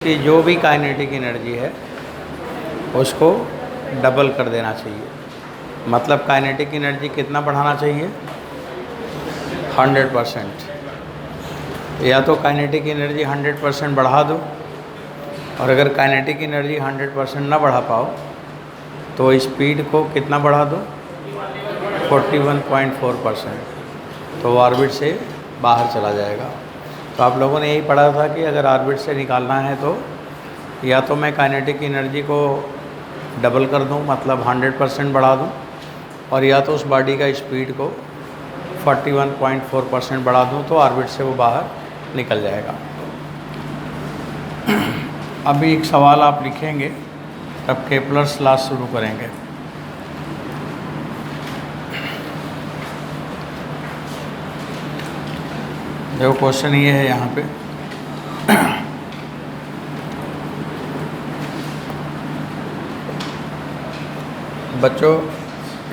कि जो भी काइनेटिक एनर्जी है उसको डबल कर देना चाहिए। मतलब काइनेटिक एनर्जी कितना बढ़ाना चाहिए? 100%। या तो काइनेटिक एनर्जी 100% बढ़ा दो, और अगर काइनेटिक एनर्जी 100% ना बढ़ा पाओ तो स्पीड को कितना बढ़ा दो? 41.4%, तो ऑर्बिट से बाहर चला जाएगा। तो आप लोगों ने यही पढ़ा था कि अगर ऑर्बिट से निकालना है तो या तो मैं काइनेटिक एनर्जी को डबल कर दूं, मतलब 100% बढ़ा दूं, और या तो उस बॉडी का स्पीड को 41.4% बढ़ा दूं तो ऑर्बिट से वो बाहर निकल जाएगा। अभी एक सवाल आप लिखेंगे, तब केपलर्स लॉ शुरू करेंगे। देखो क्वेश्चन ये है यहाँ पे, बच्चों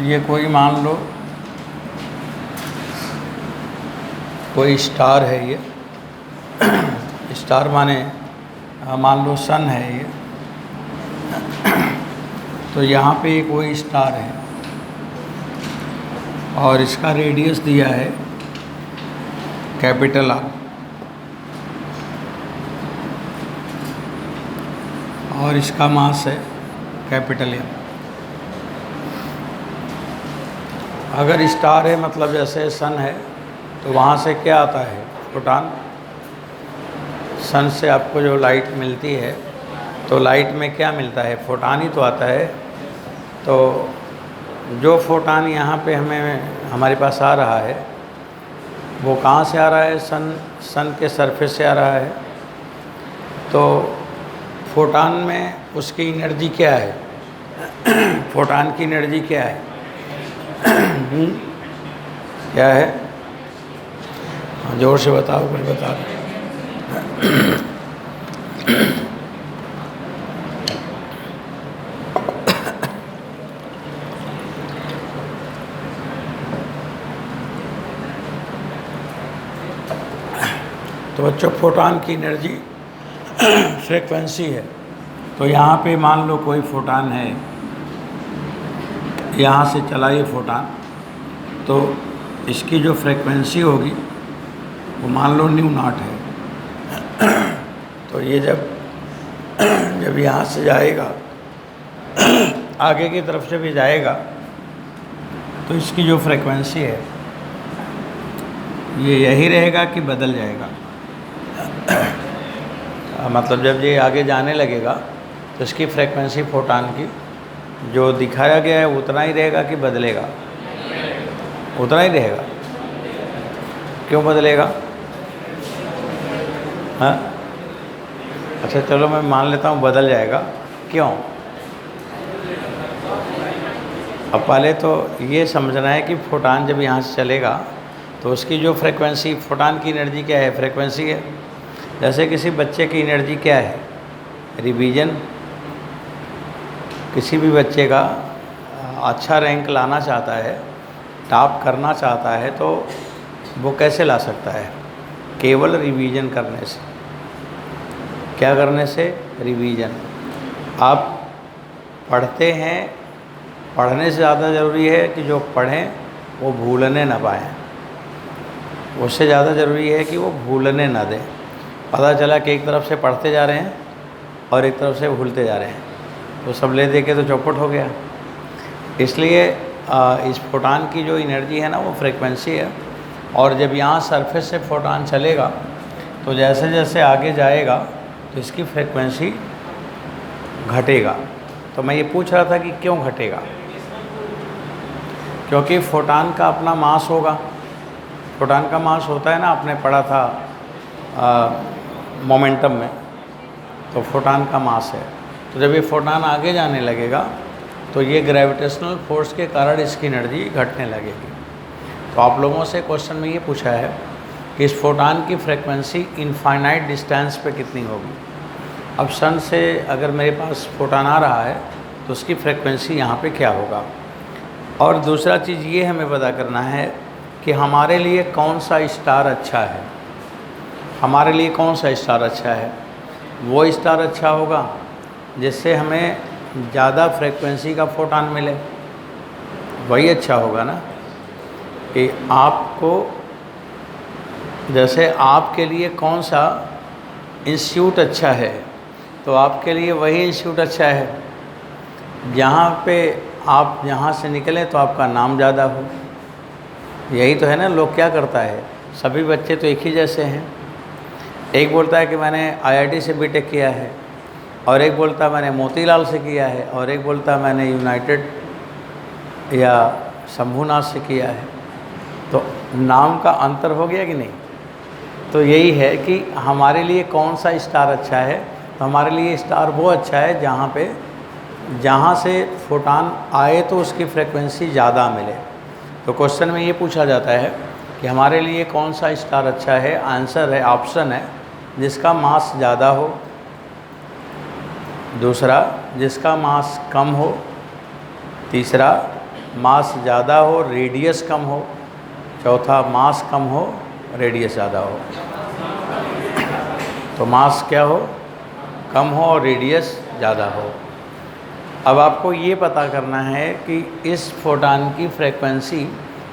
ये कोई मान लो कोई स्टार है, ये स्टार माने मान लो सन है ये, तो यहाँ पे कोई स्टार है और इसका रेडियस दिया है कैपिटल आर, और इसका मास है कैपिटल एम। अगर स्टार है मतलब जैसे सन है, तो वहाँ से क्या आता है? फोटॉन। सन से आपको जो लाइट मिलती है, तो लाइट में क्या मिलता है? फोटॉन ही तो आता है। तो जो फोटॉन यहाँ पे हमारे पास आ रहा है वो कहाँ से आ रहा है? सन के सरफेस से आ रहा है। तो फोटॉन में उसकी एनर्जी क्या है? फोटॉन की एनर्जी क्या है? क्या है? जोर से बताओ, कुछ बता। तो बच्चों फोटॉन की एनर्जी फ्रीक्वेंसी है। तो यहाँ पे मान लो कोई फोटॉन है, यहाँ से चला ये फोटॉन, तो इसकी जो फ्रीक्वेंसी होगी वो मान लो न्यू नॉट है। तो ये जब यहाँ से जाएगा आगे की तरफ से भी जाएगा, तो इसकी जो फ्रीक्वेंसी है ये यही रहेगा कि बदल जाएगा? मतलब जब ये आगे जाने लगेगा तो इसकी फ्रीक्वेंसी फोटॉन की जो दिखाया गया है उतना ही रहेगा कि बदलेगा? उतना ही रहेगा। क्यों बदलेगा? हाँ, अच्छा चलो मैं मान लेता हूँ बदल जाएगा। क्यों? अब पहले तो ये समझना है कि फोटॉन जब यहाँ से चलेगा तो उसकी जो फ्रीक्वेंसी, फोटॉन की एनर्जी क्या है? फ्रीक्वेंसी है। जैसे किसी बच्चे की एनर्जी क्या है? रिवीजन। किसी भी बच्चे का अच्छा रैंक लाना चाहता है, टॉप करना चाहता है, तो वो कैसे ला सकता है? केवल रिवीजन करने से। क्या करने से? रिवीजन। आप पढ़ते हैं, पढ़ने से ज़्यादा ज़रूरी है कि जो पढ़ें वो भूलने ना पाएँ। उससे ज़्यादा ज़रूरी है कि वो भूलने ना दें। पता चला कि एक तरफ से पढ़ते जा रहे हैं और एक तरफ से भूलते जा रहे हैं, तो सब ले दे के तो चौपट हो गया। इसलिए इस फोटॉन की जो एनर्जी है ना वो फ्रीक्वेंसी है, और जब यहाँ सरफेस से फोटॉन चलेगा तो जैसे जैसे आगे जाएगा तो इसकी फ्रीक्वेंसी घटेगा। तो मैं ये पूछ रहा था कि क्यों घटेगा? क्योंकि फोटॉन का अपना मास होगा। फोटॉन का मास होता है ना, आपने पढ़ा था मोमेंटम में, तो फोटॉन का मास है। तो जब ये फोटॉन आगे जाने लगेगा तो ये ग्रेविटेशनल फोर्स के कारण इसकी एनर्जी घटने लगेगी। तो आप लोगों से क्वेश्चन में ये पूछा है कि इस फोटॉन की फ्रीक्वेंसी इनफाइनाइट डिस्टेंस पे कितनी होगी। अब सन से अगर मेरे पास फोटॉन आ रहा है तो उसकी फ्रीक्वेंसी यहाँ पे क्या होगा। और दूसरा चीज़ ये हमें पता करना है कि हमारे लिए कौन सा स्टार अच्छा है। हमारे लिए कौन सा स्टार अच्छा है? वो स्टार अच्छा होगा जिससे हमें ज़्यादा फ्रेक्वेंसी का फोटॉन मिले, वही अच्छा होगा ना। कि आपको, जैसे आपके लिए कौन सा इंस्टीट्यूट अच्छा है, तो आपके लिए वही इंस्टीट्यूट अच्छा है जहाँ पे आप यहाँ से निकलें तो आपका नाम ज़्यादा हो। यही तो है ना, लोग क्या करता है, सभी बच्चे तो एक ही जैसे हैं। एक बोलता है कि मैंने आईआईटी से बीटेक किया है, और एक बोलता है मैंने मोतीलाल से किया है, और एक बोलता है मैंने यूनाइटेड या शंभूनाथ से किया है। तो नाम का अंतर हो गया कि नहीं। तो यही है कि हमारे लिए कौन सा स्टार अच्छा है, तो हमारे लिए स्टार वो अच्छा है जहाँ से फोटॉन आए तो उसकी फ्रेक्वेंसी ज़्यादा मिले। तो क्वेश्चन में ये पूछा जाता है कि हमारे लिए कौन सा स्टार अच्छा है। आंसर है, ऑप्शन है, जिसका मास ज़्यादा हो, दूसरा जिसका मास कम हो, तीसरा मास ज़्यादा हो रेडियस कम हो, चौथा मास कम हो रेडियस ज़्यादा हो। तो मास क्या हो, कम हो और रेडियस ज़्यादा हो। अब आपको ये पता करना है कि इस फोटॉन की फ्रेक्वेंसी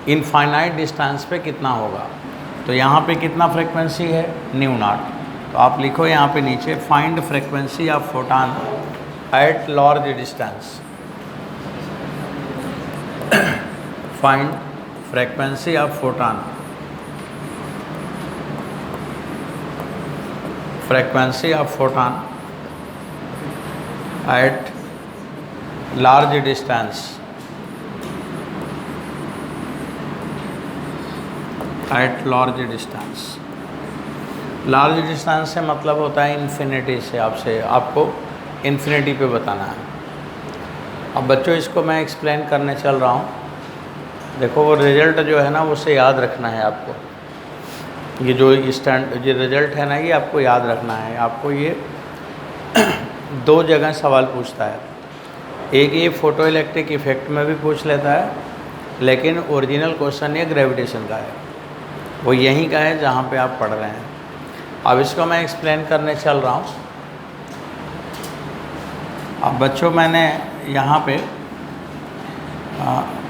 इनफाइनाइट डिस्टेंस पे कितना होगा। तो यहाँ पे कितना फ्रेक्वेंसी है, न्यू नॉट। तो आप लिखो यहाँ पे नीचे, find frequency of photon at large distance. Find frequency of photon, frequency of photon at large distance, at large distance. Large distance से मतलब होता है इन्फिनिटी से, आपको इन्फिनिटी पे बताना है। अब बच्चों इसको मैं एक्सप्लेन करने चल रहा हूँ। देखो वो रिज़ल्ट जो है ना उसे याद रखना है आपको। ये जो रिज़ल्ट है ना ये आपको याद रखना है। आपको ये दो जगह सवाल पूछता है। एक ये फोटो इलेक्ट्रिक इफ़ेक्ट में भी पूछ लेता है, लेकिन ओरिजिनल क्वेश्चन ये ग्रेविटेशन का है, वो यहीं का है जहाँ पे आप पढ़ रहे हैं। अब इसको मैं एक्सप्लेन करने चल रहा हूँ। अब बच्चों मैंने यहाँ पे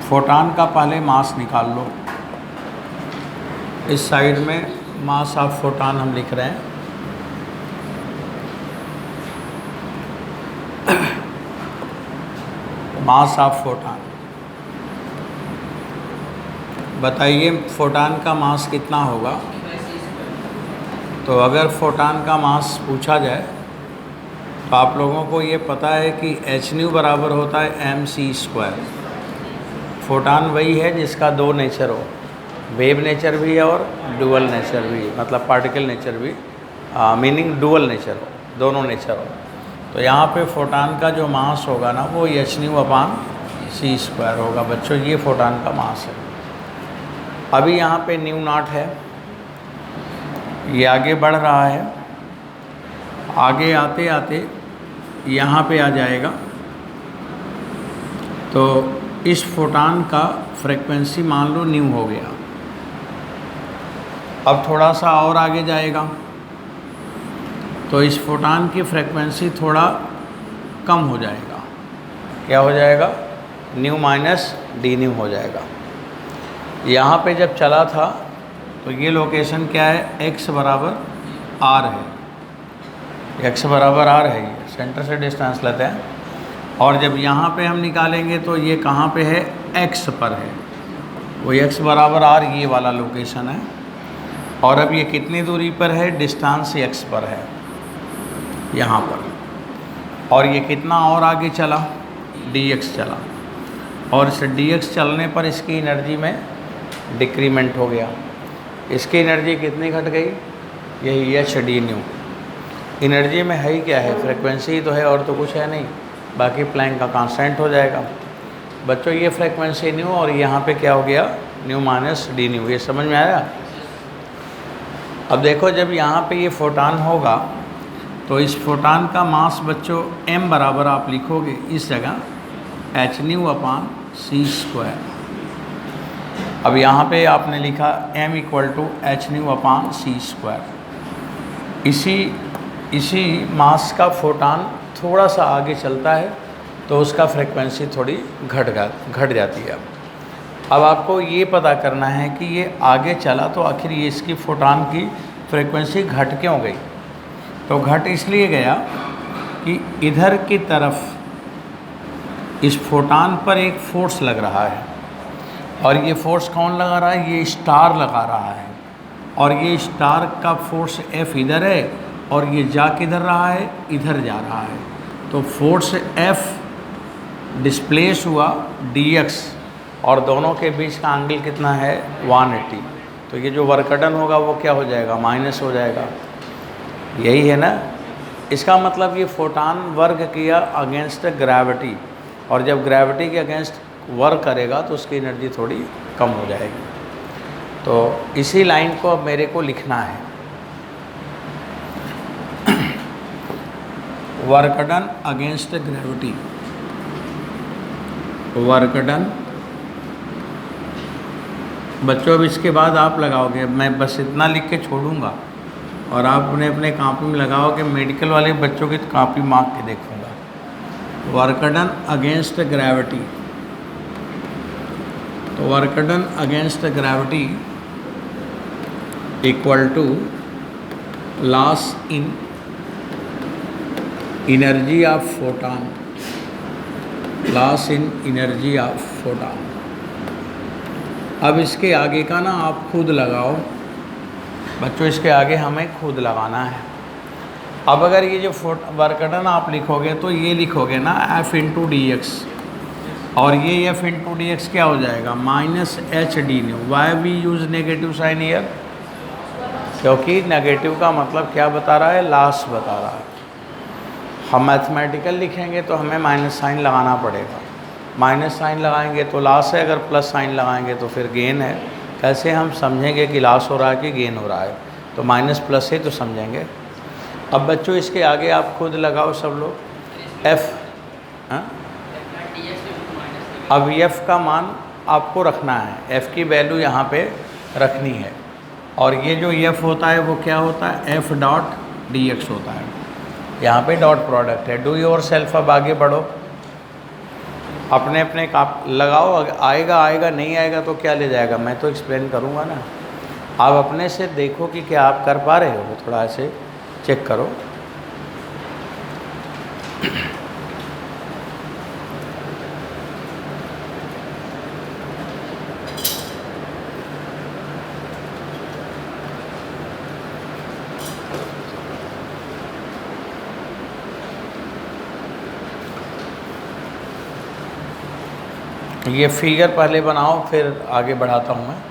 फोटॉन का पहले मास निकाल लो। इस साइड में मास ऑफ फोटॉन हम लिख रहे हैं। मास ऑफ फोटॉन, बताइए फोटॉन का मास कितना होगा। तो अगर फोटॉन का मास पूछा जाए तो आप लोगों को ये पता है कि h बराबर होता है mc²। फोटॉन वही है जिसका दो नेचर हो, वेव नेचर भी है और डुअल नेचर भी, मतलब पार्टिकल नेचर भी, मीनिंग डुअल नेचर हो, दोनों नेचर हो। तो यहाँ पे फोटॉन का जो मास होगा ना वो hν/c² होगा। बच्चों ये फोटॉन का मास है। अभी यहाँ पे न्यू नॉट है, ये आगे बढ़ रहा है, आगे आते आते यहाँ पे आ जाएगा। तो इस फोटॉन का फ्रेक्वेंसी मान लो न्यू हो गया। अब थोड़ा सा और आगे जाएगा तो इस फोटॉन की फ्रेक्वेंसी थोड़ा कम हो जाएगा। क्या हो जाएगा, न्यू माइनस डी न्यू हो जाएगा। यहाँ पे जब चला था तो ये लोकेशन क्या है, x बराबर r है, x बराबर r है, ये सेंटर से डिस्टेंस लेते हैं। और जब यहाँ पे हम निकालेंगे तो ये कहाँ पे है, x पर है, वो x बराबर r ये वाला लोकेशन है। और अब ये कितनी दूरी पर है, डिस्टेंस x पर है यहाँ पर। और ये कितना और आगे चला, dx चला, और इस dx चलने पर इसकी एनर्जी में डिक्रीमेंट हो गया। इसकी एनर्जी कितनी घट गई, यही h/d⁻। एनर्जी में है ही क्या है, फ्रेक्वेंसी ही तो है, और तो कुछ है नहीं, बाकी प्लैंक का कांस्टेंट हो जाएगा। बच्चों ये फ्रेक्वेंसी न्यू और यहाँ पे क्या हो गया, न्यू माइनस डी न्यू। ये समझ में आया। अब देखो जब यहाँ पे ये फोटॉन होगा तो इस फोटॉन का मास बच्चों m बराबर आप लिखोगे इस जगह hν/c²। अब यहाँ पे आपने लिखा m = hν/c²। इसी मास का फोटॉन थोड़ा सा आगे चलता है तो उसका फ्रीक्वेंसी थोड़ी घट जाती है। अब आपको ये पता करना है कि ये आगे चला तो आखिर ये इसकी फोटॉन की फ्रीक्वेंसी घट क्यों गई। तो घट इसलिए गया कि इधर की तरफ इस फोटॉन पर एक फोर्स लग रहा है, और ये फोर्स कौन लगा रहा है? ये स्टार लगा रहा है, और ये स्टार का फोर्स F इधर है और ये जा किधर रहा है? इधर जा रहा है। तो फोर्स F डिस्प्लेस हुआ dx, और दोनों के बीच का एंगल कितना है? 180। तो ये जो वर्क डन होगा वो क्या हो जाएगा? माइनस हो जाएगा। यही है ना। इसका मतलब ये फोटॉन वर्क किया अगेंस्ट ग्रेविटी, और जब ग्रेविटी के अगेंस्ट वर्क करेगा तो उसकी एनर्जी थोड़ी कम हो जाएगी। तो इसी लाइन को अब मेरे को लिखना है। Work done against gravity, work done. बच्चों अब इसके बाद आप लगाओगे, मैं बस इतना लिख के छोड़ूंगा और आप अपने अपने कॉपी में लगाओ कि मेडिकल वाले बच्चों की कॉपी मार्क के देखूंगा। वर्क डन अगेंस्ट ग्रेविटी, तो work done against gravity equal to loss in energy of photon, loss in energy of photon. अब इसके आगे का ना आप खुद लगाओ बच्चों, इसके आगे हमें खुद लगाना है। अब अगर ये जो वर्क डन आप लिखोगे तो ये लिखोगे ना F इंटू डी एक्स, और ये F इंटू डी एक्स क्या हो जाएगा? Minus H D new. Why we use negative sign here? क्योंकि नेगेटिव का मतलब क्या बता रहा है? लॉस बता रहा है। हम मैथमेटिकल लिखेंगे तो हमें माइनस साइन लगाना पड़ेगा। माइनस साइन लगाएंगे तो लॉस है, अगर प्लस साइन लगाएंगे तो फिर गेन है। कैसे हम समझेंगे कि लॉस हो रहा है कि गेन हो रहा है? तो माइनस प्लस से तो समझेंगे। अब बच्चों इसके आगे आप खुद लगाओ सब लोग F। अब F का मान आपको रखना है, F की वैल्यू यहाँ पे रखनी है, और ये जो F होता है वो क्या होता है? F डॉट डी एक्स होता है। यहाँ पे डॉट प्रोडक्ट है। Do your self. अब आगे बढ़ो, अपने अपने काप लगाओ। आएगा आएगा, नहीं आएगा तो क्या ले जाएगा? मैं तो एक्सप्लेन करूँगा ना। आप अपने से देखो कि क्या आप कर पा रहे हो, थोड़ा ऐसे चेक करो। ये फिगर पहले बनाओ, फिर आगे बढ़ाता हूँ मैं।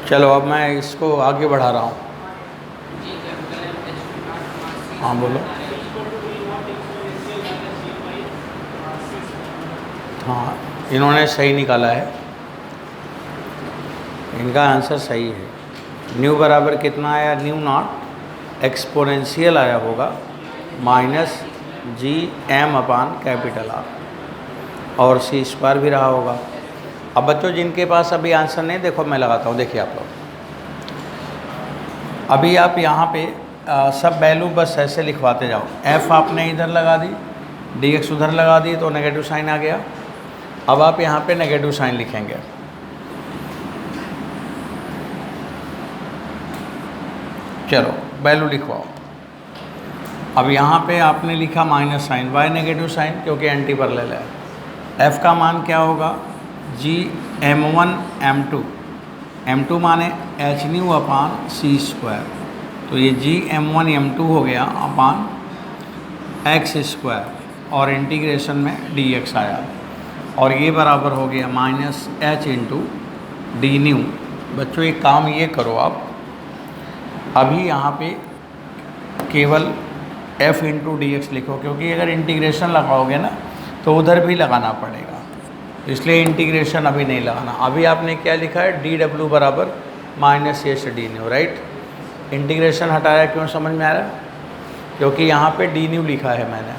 चलो अब मैं इसको आगे बढ़ा रहा हूँ। हाँ बोलो। हाँ, इन्होंने सही निकाला है, इनका आंसर सही है। न्यू बराबर कितना आया? न्यू नॉट एक्सपोनेंशियल आया होगा माइनस जी एम अपान कैपिटल आर, और सी स्क्वायर भी रहा होगा। अब बच्चों जिनके पास अभी आंसर नहीं, देखो मैं लगाता हूँ। देखिए आप लोग, अभी आप यहाँ पे सब वैल्यू बस ऐसे लिखवाते जाओ। F आपने इधर लगा दी, dx उधर लगा दी, तो नेगेटिव साइन आ गया। अब आप यहाँ पे नेगेटिव साइन लिखेंगे। चलो वैल्यू लिखवाओ। अब यहाँ पे आपने लिखा minus sign, why negative sign क्योंकि एंटी पैरेलल है। F का मान क्या होगा? जी m1 m2, m2 माने एच न्यू अपान सी स्क्वायर, तो ये जी m1 m2 हो गया अपान एक्स स्क्वायर, और इंटीग्रेशन में dx आया, और ये बराबर हो गया minus H into D new. बच्चों एक काम ये करो आप, अभी यहाँ पे केवल f इंटू डी एक्स लिखो, क्योंकि अगर इंटीग्रेशन लगाओगे ना तो उधर भी लगाना पड़ेगा, इसलिए इंटीग्रेशन अभी नहीं लगाना। अभी आपने क्या लिखा है, डी डब्ल्यू बराबर माइनस ए से डी न्यू, राइट। इंटीग्रेशन हटाया, क्यों समझ में आ रहा है, क्योंकि यहाँ पे डी न्यू लिखा है मैंने,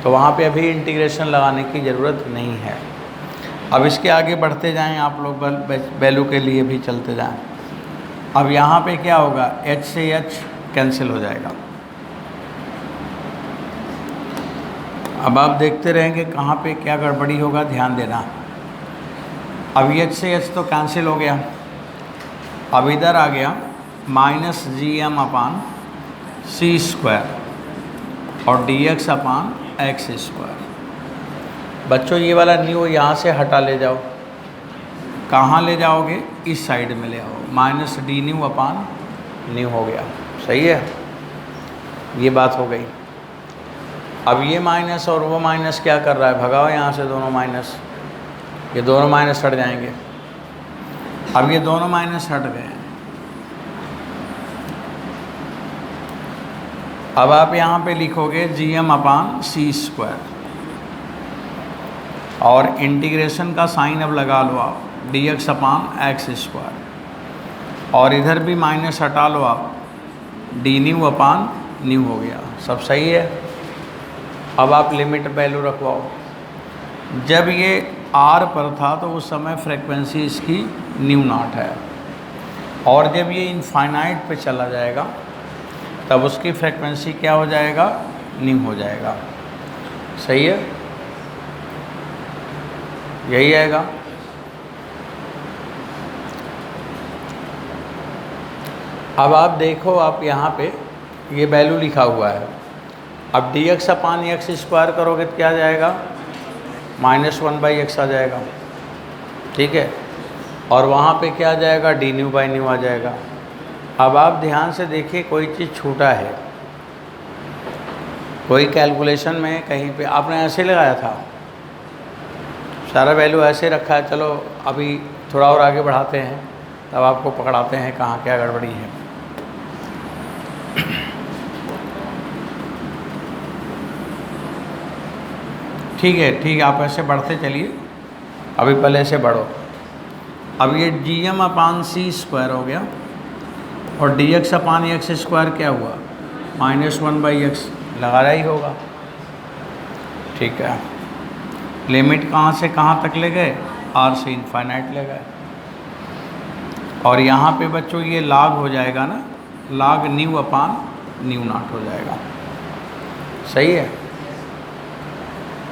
तो वहाँ पे अभी इंटीग्रेशन लगाने की ज़रूरत नहीं है। अब इसके आगे बढ़ते जाएं आप लोग, वैल्यू के लिए भी चलते जाएं। अब यहाँ पे क्या होगा, h से h कैंसिल हो जाएगा। अब आप देखते रहेंगे कहाँ पे क्या गड़बड़ी होगा, ध्यान देना। अब h से h तो कैंसिल हो गया, अब इधर आ गया माइनस जी एम अपान सी स्क्वायर और डी एक्स अपान एक्स स्क्वायर। बच्चों ये वाला न्यू यहाँ से हटा ले जाओ, कहाँ ले जाओगे, इस साइड में ले आओ, माइनस डी न्यू अपान न्यू हो गया, सही है, ये बात हो गई। अब ये माइनस और वो माइनस क्या कर रहा है, भगाओ यहाँ से दोनों माइनस, ये दोनों माइनस हट जाएंगे। अब ये दोनों माइनस हट गए, अब आप यहाँ पे लिखोगे जी एम अपान सी स्क्वायर और इंटीग्रेशन का साइन अब लगा लो आप, डी एक्स अपान एक्स स्क्वायर और इधर भी माइनस हटा लो आप, डी न्यू अपान न्यू हो गया, सब सही है। अब आप लिमिट वैल्यू रखवाओ। जब ये आर पर था तो उस समय फ्रीक्वेंसी इसकी न्यू नॉट है, और जब ये इनफाइनाइट पे चला जाएगा तब उसकी फ्रीक्वेंसी क्या हो जाएगा, न्यू हो जाएगा, सही है, यही आएगा। अब आप देखो, आप यहाँ पे ये वैल्यू लिखा हुआ है, अब डी एक्स अपान एक्स स्क्वायर करोगे तो क्या आ जाएगा, माइनस वन बाई एक्स आ जाएगा, ठीक है, और वहाँ पे क्या आ जाएगा, डी न्यू बाई न्यू आ जाएगा। अब आप ध्यान से देखिए, कोई चीज़ छूटा है, कोई कैलकुलेशन में कहीं पे आपने ऐसे लगाया था, सारा वैल्यू ऐसे रखा है। चलो अभी थोड़ा और आगे बढ़ाते हैं, तब आपको पकड़ाते हैं कहाँ क्या गड़बड़ी है। ठीक है, ठीक है, आप ऐसे बढ़ते चलिए, अभी पहले से बढ़ो। अब ये जी एम अपान सी स्क्वायर हो गया और डी एक्स अपान एक्स स्क्वायर क्या हुआ, माइनस वन बाई एक्स, लगा रहा ही होगा, ठीक है। लिमिट कहाँ से कहाँ तक ले गए, आर से इनफाइनाइट ले गए, और यहाँ पे बच्चों ये लॉग हो जाएगा ना, log new upon new not हो जाएगा, सही है।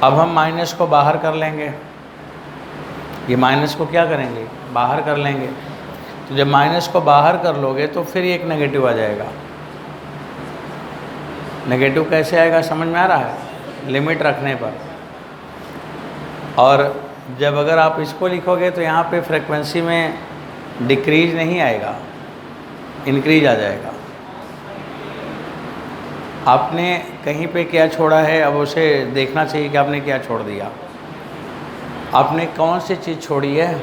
अब हम माइनस को बाहर कर लेंगे, ये माइनस को क्या करेंगे, बाहर कर लेंगे। तो जब माइनस को बाहर कर लोगे तो फिर एक नेगेटिव आ जाएगा। नेगेटिव कैसे आएगा, समझ में आ रहा है, लिमिट रखने पर। और जब अगर आप इसको लिखोगे तो यहाँ पे फ्रीक्वेंसी में डिक्रीज नहीं आएगा, इंक्रीज आ जाएगा। आपने कहीं पे क्या छोड़ा है, अब उसे देखना चाहिए कि आपने क्या छोड़ दिया। आपने कौन सी चीज़ छोड़ी है,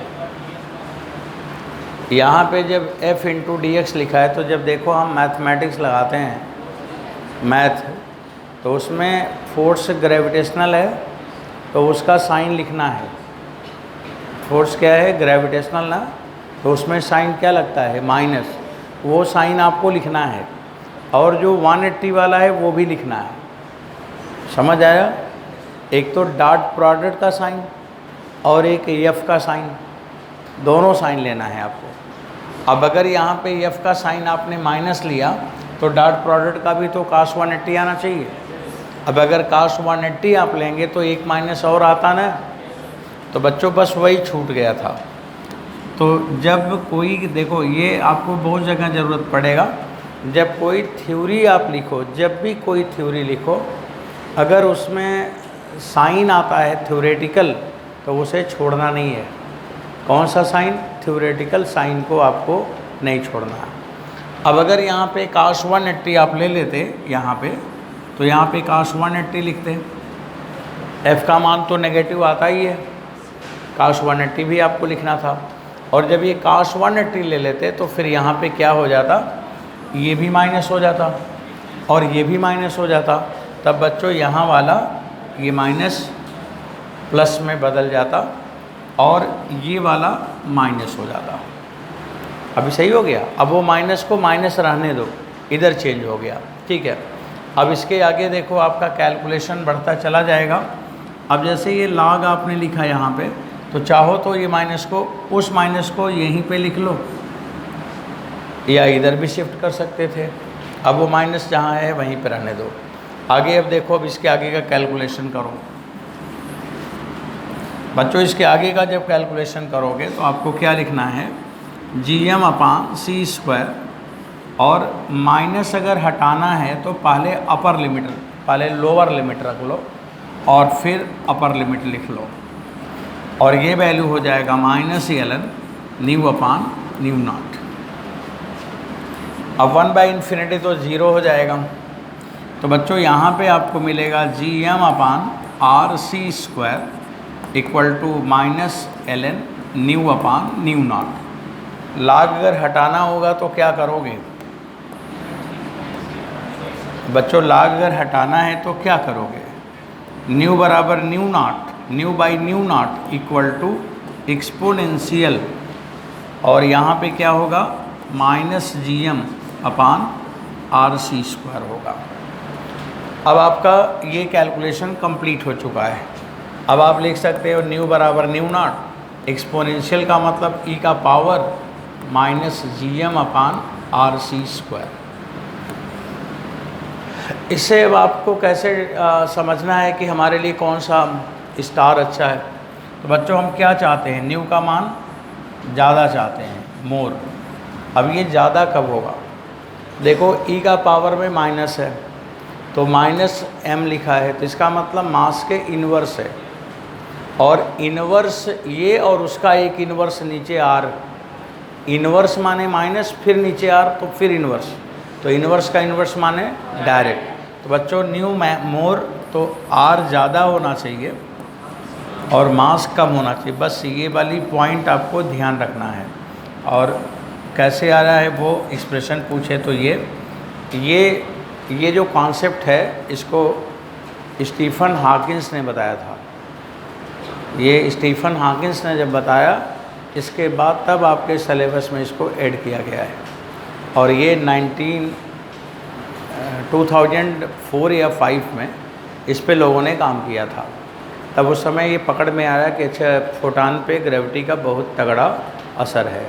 यहाँ पे जब f इंटू डी एक्स लिखा है, तो जब देखो हम मैथमेटिक्स लगाते हैं, मैथ, तो उसमें फोर्स ग्रेविटेशनल है तो उसका साइन लिखना है। फोर्स क्या है, ग्रेविटेशनल ना, तो उसमें साइन क्या लगता है, माइनस, वो साइन आपको लिखना है। और जो 180 वाला है वो भी लिखना है, समझ आया। एक तो डॉट प्रोडक्ट का साइन और एक एफ का साइन, दोनों साइन लेना है आपको। अब अगर यहाँ पे एफ का साइन आपने माइनस लिया तो डॉट प्रोडक्ट का भी तो कास 180 आना चाहिए। अब अगर कास 180 आप लेंगे तो एक माइनस और आता ना, तो बच्चों बस वही छूट गया था। तो जब कोई, देखो ये आपको बहुत जगह ज़रूरत पड़ेगा, जब कोई थ्योरी आप लिखो, जब भी कोई थ्योरी लिखो, अगर उसमें साइन आता है थ्योरेटिकल तो उसे छोड़ना नहीं है। कौन सा साइन, थ्योरेटिकल साइन को आपको नहीं छोड़ना है। अब अगर यहाँ पे कास 180 आप ले लेते यहाँ पे, तो यहाँ पे कास 180 लिखते, एफ का मान तो नेगेटिव आता ही है, कास 180 भी आपको लिखना था। और जब ये कास 180 ले लेते तो फिर यहाँ पे क्या हो जाता, ये भी माइनस हो जाता। और ये भी माइनस हो जाता, तब बच्चों यहाँ वाला ये माइनस प्लस में बदल जाता और ये वाला माइनस हो जाता। अभी सही हो गया। अब वो माइनस को माइनस रहने दो, इधर चेंज हो गया, ठीक है। अब इसके आगे देखो आपका कैलकुलेशन बढ़ता चला जाएगा। अब जैसे ये log आपने लिखा यहाँ पे, तो चाहो तो ये माइनस को, उस माइनस को यहीं पे लिख लो या इधर भी शिफ्ट कर सकते थे। अब वो माइनस जहाँ है वहीं पे रहने दो। आगे अब देखो, अब इसके आगे का कैलकुलेशन करो बच्चों। इसके आगे का जब कैलकुलेशन करोगे तो आपको क्या लिखना है, GM/c², और माइनस अगर हटाना है तो पहले अपर लिमिट, पहले लोअर लिमिट रख लो और फिर अपर लिमिट लिख लो, और ये वैल्यू हो जाएगा -ln μ/μ0। अब 1/∞ तो 0 हो जाएगा। तो बच्चों यहाँ पे आपको मिलेगा GM/RC² = -ln μ/μ0। log अगर हटाना होगा तो क्या करोगे बच्चों, log अगर हटाना है तो क्या करोगे, न्यू बराबर μ0, μ/μ0 = एक्सपोनेंशियल, और यहाँ पे क्या होगा -GM/RC² होगा। अब आपका ये कैलकुलेशन कंप्लीट हो चुका है। अब आप लिख सकते हो न्यू बराबर μ0, एक्सपोनेंशियल का मतलब e का पावर -GM/RC²। इससे अब आपको कैसे समझना है कि हमारे लिए कौन सा स्टार अच्छा है। तो बच्चों हम क्या चाहते हैं, न्यू का मान ज़्यादा चाहते हैं, मोर। अब ये ज़्यादा कब होगा, देखो e का पावर में माइनस है तो -m लिखा है, तो इसका मतलब मास के इन्वर्स है, और इन्वर्स ये और उसका एक इन्वर्स नीचे r, इन्वर्स माने माइनस फिर नीचे r तो फिर इन्वर्स, तो इन्वर्स का इन्वर्स माने डायरेक्ट। तो बच्चों न्यू मोर तो r ज़्यादा होना चाहिए और मास कम होना चाहिए, बस ये वाली पॉइंट आपको ध्यान रखना है। और कैसे आ रहा है वो एक्सप्रेशन पूछे तो ये जो कॉन्सेप्ट है इसको स्टीफन हॉकिंस ने बताया था। ये स्टीफन हॉकिंस ने जब बताया, इसके बाद तब आपके सिलेबस में इसको ऐड किया गया है, और ये 2004 या 5 में इस पे लोगों ने काम किया था। तब उस समय ये पकड़ में आया कि अच्छा फोटान पे ग्रेविटी का बहुत तगड़ा असर है,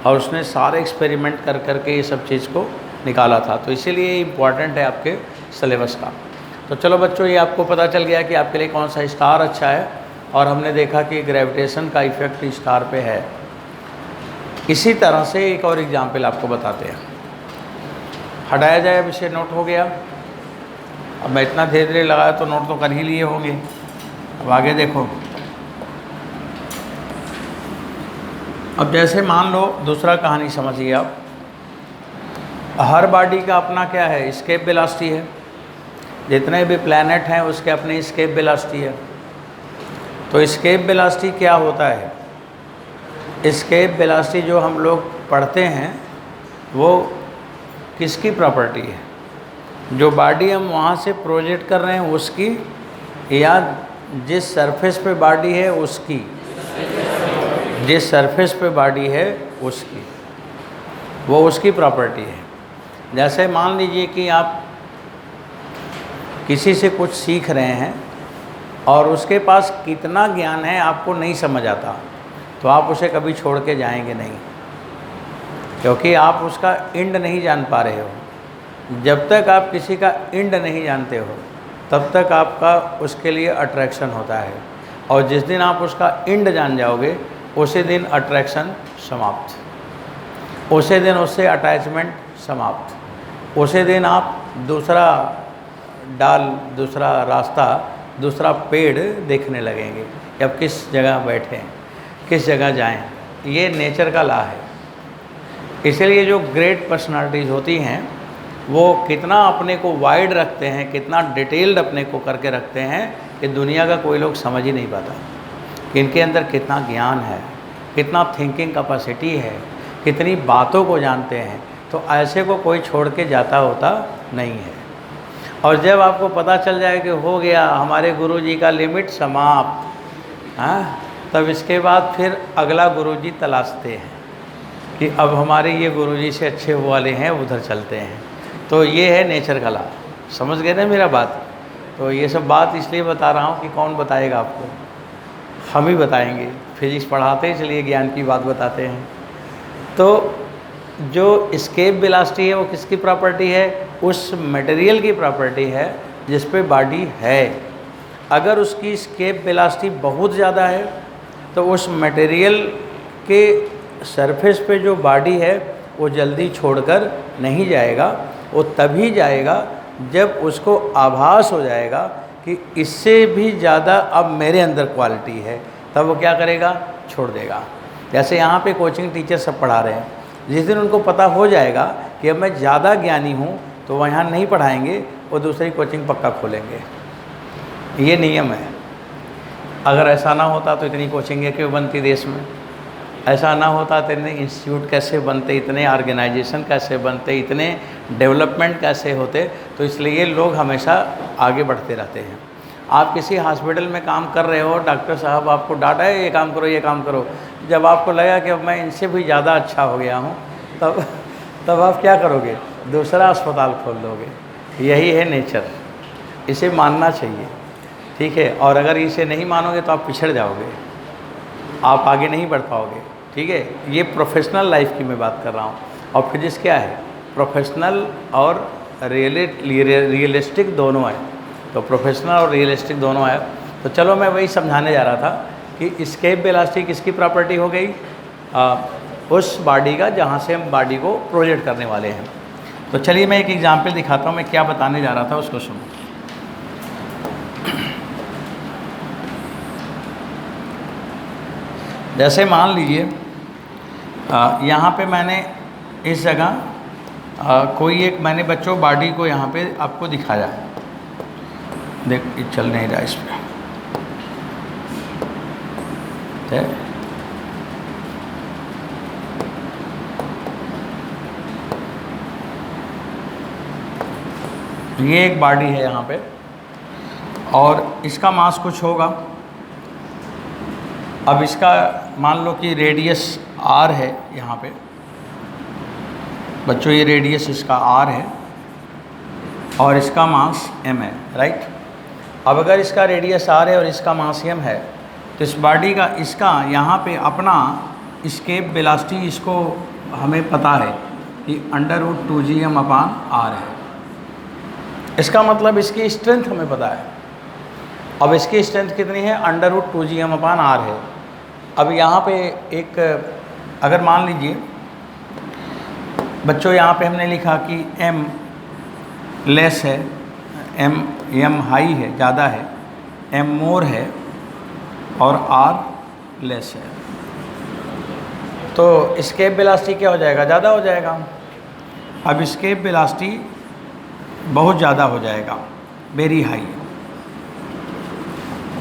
और उसने सारे एक्सपेरिमेंट कर करके ये सब चीज़ को निकाला था। तो इसीलिए इम्पॉर्टेंट है आपके सिलेबस का। तो चलो बच्चों, ये आपको पता चल गया कि आपके लिए कौन सा स्टार अच्छा है, और हमने देखा कि ग्रेविटेशन का इफेक्ट स्टार पे है। इसी तरह से एक और एग्जाम्पल आपको बताते हैं, हटाया जाए। अब इसे नोट हो गया। अब मैं इतना धीरे धीरे लगाया तो नोट तो कर ही लिए होंगे। अब आगे देखो, अब जैसे मान लो दूसरा कहानी समझिए आप। हर बॉडी का अपना क्या है, एस्केप वेलोसिटी है। जितने भी प्लैनेट हैं उसके अपनी एस्केप वेलोसिटी है। तो एस्केप वेलोसिटी क्या होता है, एस्केप वेलोसिटी जो हम लोग पढ़ते हैं वो किसकी प्रॉपर्टी है, जो बॉडी हम वहाँ से प्रोजेक्ट कर रहे हैं उसकी, या जिस सरफेस पे बॉडी है उसकी, जिस सरफेस पे बॉडी है उसकी, वो उसकी प्रॉपर्टी है। जैसे मान लीजिए कि आप किसी से कुछ सीख रहे हैं और उसके पास कितना ज्ञान है आपको नहीं समझ आता, तो आप उसे कभी छोड़ के जाएंगे नहीं, क्योंकि आप उसका एंड नहीं जान पा रहे हो। जब तक आप किसी का एंड नहीं जानते हो तब तक आपका उसके लिए अट्रैक्शन होता है, और जिस दिन आप उसका एंड जान जाओगे उसी दिन अट्रैक्शन समाप्त, उसी दिन उससे अटैचमेंट समाप्त, उसी दिन आप दूसरा डाल, दूसरा रास्ता, दूसरा पेड़ देखने लगेंगे कि अब किस जगह बैठें, किस जगह जाएं। ये नेचर का लॉ है। इसलिए जो ग्रेट पर्सनालिटीज़ होती हैं वो कितना अपने को वाइड रखते हैं, कितना डिटेल्ड अपने को करके रखते हैं कि दुनिया का कोई लोग समझ ही नहीं पाता कि इनके अंदर कितना ज्ञान है, कितना थिंकिंग कैपेसिटी है, कितनी बातों को जानते हैं। तो ऐसे को कोई छोड़ के जाता होता नहीं है। और जब आपको पता चल जाए कि हो गया हमारे गुरुजी का लिमिट समाप्त, हाँ, तब इसके बाद फिर अगला गुरुजी तलाशते हैं कि अब हमारे ये गुरुजी से अच्छे वो वाले हैं, उधर चलते हैं। तो ये है नेचर का लॉ। समझ गए ना मेरा बात? तो ये सब बात इसलिए बता रहा हूँ कि कौन बताएगा आपको, हम ही बताएंगे। फिजिक्स पढ़ाते ही चलिए ज्ञान की बात बताते हैं। तो जो एस्केप वेलोसिटी है वो किसकी प्रॉपर्टी है? उस मटेरियल की प्रॉपर्टी है जिस पे बॉडी है। अगर उसकी एस्केप वेलोसिटी बहुत ज़्यादा है तो उस मटेरियल के सरफेस पे जो बॉडी है वो जल्दी छोड़कर नहीं जाएगा। वो तभी जाएगा जब उसको आभास हो जाएगा कि इससे भी ज़्यादा अब मेरे अंदर क्वालिटी है, तब वो क्या करेगा? छोड़ देगा। जैसे यहाँ पे कोचिंग टीचर सब पढ़ा रहे हैं, जिस दिन उनको पता हो जाएगा कि अब मैं ज़्यादा ज्ञानी हूँ तो वह यहाँ नहीं पढ़ाएंगे, वो दूसरी कोचिंग पक्का खोलेंगे। ये नियम है। अगर ऐसा ना होता तो इतनी कोचिंगें क्यों बनती देश में? ऐसा ना होता तो इतने इंस्टीट्यूट कैसे बनते, इतने ऑर्गेनाइजेशन कैसे बनते, इतने डेवलपमेंट कैसे होते? तो इसलिए लोग हमेशा आगे बढ़ते रहते हैं। आप किसी हॉस्पिटल में काम कर रहे हो, डॉक्टर साहब आपको डांटा है ये काम करो ये काम करो, जब आपको लगा कि अब मैं इनसे भी ज़्यादा अच्छा हो गया हूँ, तब आप क्या करोगे? दूसरा अस्पताल खोल दोगे। यही है नेचर, इसे मानना चाहिए, ठीक है? और अगर इसे नहीं मानोगे तो आप पिछड़ जाओगे, आप आगे नहीं बढ़ पाओगे, ठीक है? ये प्रोफेशनल लाइफ की मैं बात कर रहा हूँ। और फिजिक्स क्या है? प्रोफेशनल और रियलिस्टिक दोनों है। तो प्रोफेशनल और रियलिस्टिक दोनों है। तो चलो मैं वही समझाने जा रहा था कि एस्केप वेलोसिटी किसकी प्रॉपर्टी हो गई? उस बॉडी का जहाँ से हम बॉडी को प्रोजेक्ट करने वाले हैं। तो चलिए मैं एक एग्जांपल दिखाता हूँ, मैं क्या बताने जा रहा था उसको सुनो। जैसे मान लीजिए यहाँ पे मैंने इस जगह कोई एक मैंने बच्चों बॉडी को यहाँ पे आपको दिखाया, देख ये चल नहीं रहा इस पर, ये एक बॉडी है यहाँ पे और इसका मास कुछ होगा। अब इसका मान लो कि रेडियस r है यहाँ पे बच्चों, ये रेडियस इसका r है और इसका मास m है, राइट? अब अगर इसका रेडियस r है और इसका मास m है तो इस बॉडी का इसका यहाँ पे अपना एस्केप वेलोसिटी इसको हमें पता है कि √2gm/r है। इसका मतलब इसकी स्ट्रेंथ हमें पता है। अब इसकी स्ट्रेंथ कितनी है? √2gm/r है। अब यहाँ पे एक अगर मान लीजिए बच्चों यहाँ पे हमने लिखा कि m लेस है, m हाई है, ज़्यादा है, m मोर है और r लेस है, तो एस्केप वेलोसिटी क्या हो जाएगा? ज़्यादा हो जाएगा। अब एस्केप वेलोसिटी बहुत ज़्यादा हो जाएगा, वेरी हाई।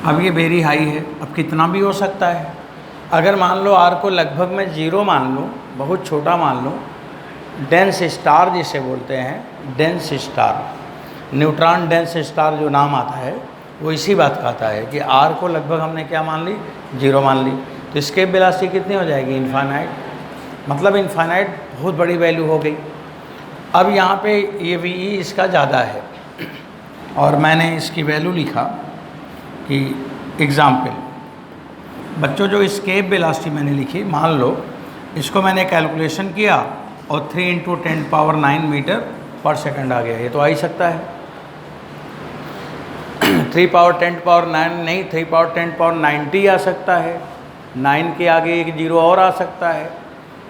अब ये वेरी हाई है, अब कितना भी हो सकता है। अगर मान लो r को लगभग मैं 0 मान लूँ, बहुत छोटा मान लूँ, डेंस स्टार जिसे बोलते हैं, dense star, neutron dense star जो नाम आता है वो इसी बात का आता है कि r को लगभग हमने क्या मान ली? 0 मान ली। तो एस्केप वेलोसिटी कितनी हो जाएगी? इनफाइनाइट। मतलब इनफाइनाइट बहुत बड़ी वैल्यू हो गई। अब यहाँ पे ये वी इसका ज़्यादा है और मैंने इसकी वैल्यू लिखा कि एग्ज़ाम्पल बच्चों जो एस्केप वेलोसिटी मैंने लिखी, मान लो इसको मैंने कैलकुलेशन किया और 3 × 10⁹ मीटर पर सेकंड आ गया। ये तो आ ही सकता है। 3×10⁹ नहीं, 3×10⁹90 आ सकता है। 9 के आगे एक 0 और आ सकता है।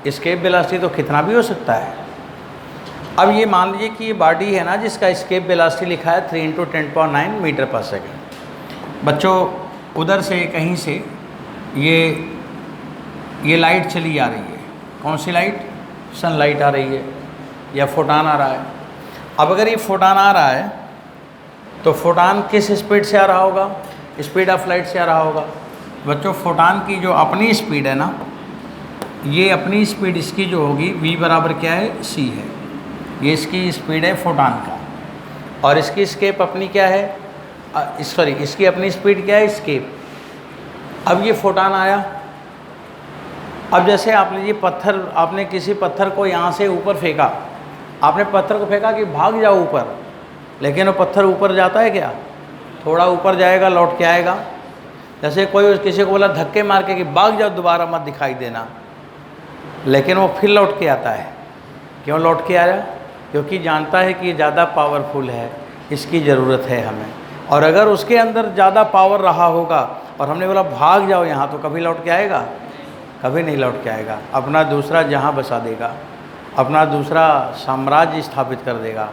एस्केप वेलोसिटी तो कितना भी हो सकता है। अब ये मान लीजिए कि ये बॉडी है ना जिसका एस्केप वेलोसिटी लिखा है 3 × 10⁹ मीटर पर सेकंड। बच्चों उधर से कहीं से ये लाइट चली आ रही है। कौन सी लाइट? सनलाइट आ रही है या फोटान आ रहा है। अब अगर ये फोटान आ रहा है तो फोटान किस स्पीड से आ रहा होगा? स्पीड ऑफ लाइट से आ रहा होगा। बच्चों फोटान की जो अपनी स्पीड है ना, ये अपनी स्पीड इसकी जो होगी v बराबर क्या है? c है। ये इसकी स्पीड है फोटान का। और इसकी स्केप अपनी क्या है, सॉरी इसकी अपनी स्पीड क्या है, स्केप। अब ये फोटान आया, अब जैसे आप लीजिए पत्थर, आपने किसी पत्थर को यहाँ से ऊपर फेंका, आपने पत्थर को फेंका कि भाग जाओ ऊपर, लेकिन वो पत्थर ऊपर जाता है क्या, थोड़ा ऊपर जाएगा लौट के आएगा। जैसे कोई किसी को बोला धक्के मार के कि भाग जाओ दोबारा मत दिखाई देना, लेकिन वो फिर लौट के आता है। क्यों लौट के आया, क्योंकि जानता है कि ये ज़्यादा पावरफुल है, इसकी ज़रूरत है हमें। और अगर उसके अंदर ज़्यादा पावर रहा होगा और हमने बोला भाग जाओ यहाँ, तो कभी लौट के आएगा, कभी नहीं लौट के आएगा। अपना दूसरा जहाँ बसा देगा, अपना दूसरा साम्राज्य स्थापित कर देगा,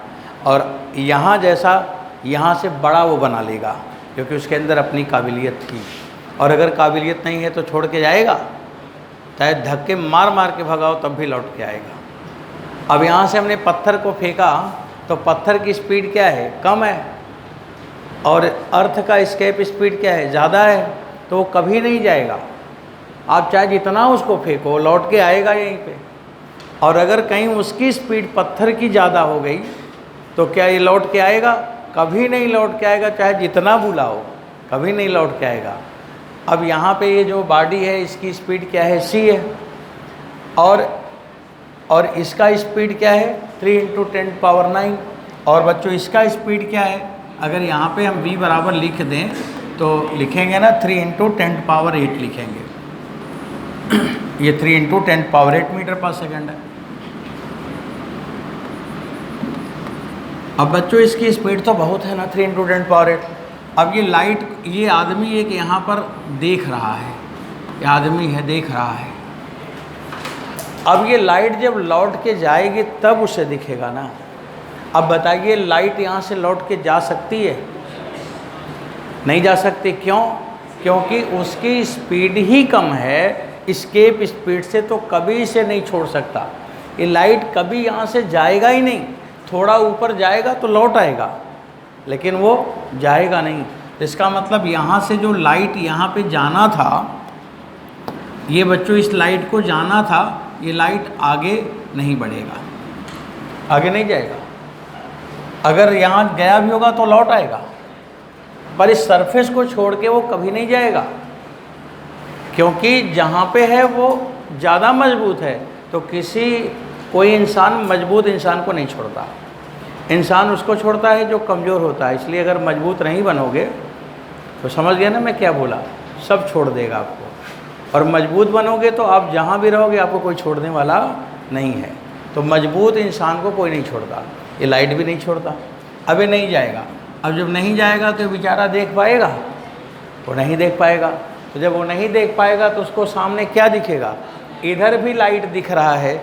और यहाँ जैसा यहाँ से बड़ा वो बना लेगा, क्योंकि उसके अंदर अपनी काबिलियत थी। और अगर काबिलियत नहीं है तो छोड़ के जाएगा, चाहे धक्के मार मार के भगाओ तब भी लौट के आएगा। अब यहाँ से हमने पत्थर को फेंका तो पत्थर की स्पीड क्या है, कम है, और अर्थ का एस्केप स्पीड क्या है, ज़्यादा है, तो वो कभी नहीं जाएगा। आप चाहे जितना उसको फेंको लौट के आएगा यहीं पे। और अगर कहीं उसकी स्पीड पत्थर की ज़्यादा हो गई तो क्या ये लौट के आएगा, कभी नहीं लौट के आएगा, चाहे जितना बुलाओ कभी नहीं लौट के आएगा। अब यहाँ पे ये जो बॉडी है इसकी स्पीड क्या है, c है, और इसका स्पीड क्या है 3 × 10⁹। और बच्चों इसका स्पीड क्या है, अगर यहाँ पे हम v बराबर लिख दें तो लिखेंगे ना 3 × 10⁸ लिखेंगे। ये 3 × 10⁸ मीटर/सेकंड है। अब बच्चों इसकी स्पीड तो बहुत है ना 3 × 10⁸। अब ये लाइट, ये आदमी एक यहाँ पर देख रहा है, ये आदमी है देख रहा है। अब ये लाइट जब लौट के जाएगी तब उसे दिखेगा ना। अब बताइए लाइट यहाँ से लौट के जा सकती है, नहीं जा सकती। क्यों, क्योंकि उसकी स्पीड ही कम है, एस्केप स्पीड से तो कभी इसे नहीं छोड़ सकता। ये लाइट कभी यहाँ से जाएगा ही नहीं, थोड़ा ऊपर जाएगा तो लौट आएगा, लेकिन वो जाएगा नहीं। तो इसका मतलब यहाँ से जो लाइट यहाँ पे जाना था, ये बच्चों इस लाइट को जाना था, ये लाइट आगे नहीं बढ़ेगा, आगे नहीं जाएगा। अगर यहाँ गया भी होगा तो लौट आएगा, पर इस सरफेस को छोड़ के वो कभी नहीं जाएगा, क्योंकि जहाँ पे है वो ज़्यादा मजबूत है। तो कोई इंसान मजबूत इंसान को नहीं छोड़ता, इंसान उसको छोड़ता है जो कमज़ोर होता है। इसलिए अगर मजबूत नहीं बनोगे तो समझ गया ना मैं क्या बोला, सब छोड़ देगा आपको। और मजबूत बनोगे तो आप जहाँ भी रहोगे आपको कोई छोड़ने वाला नहीं है। तो मजबूत इंसान को कोई नहीं छोड़ता, ये लाइट भी नहीं छोड़ता। अभी नहीं जाएगा, अब जब नहीं जाएगा तो बेचारा देख पाएगा, वो नहीं देख पाएगा। तो जब वो नहीं देख पाएगा तो उसको सामने क्या दिखेगा, इधर भी लाइट दिख रहा है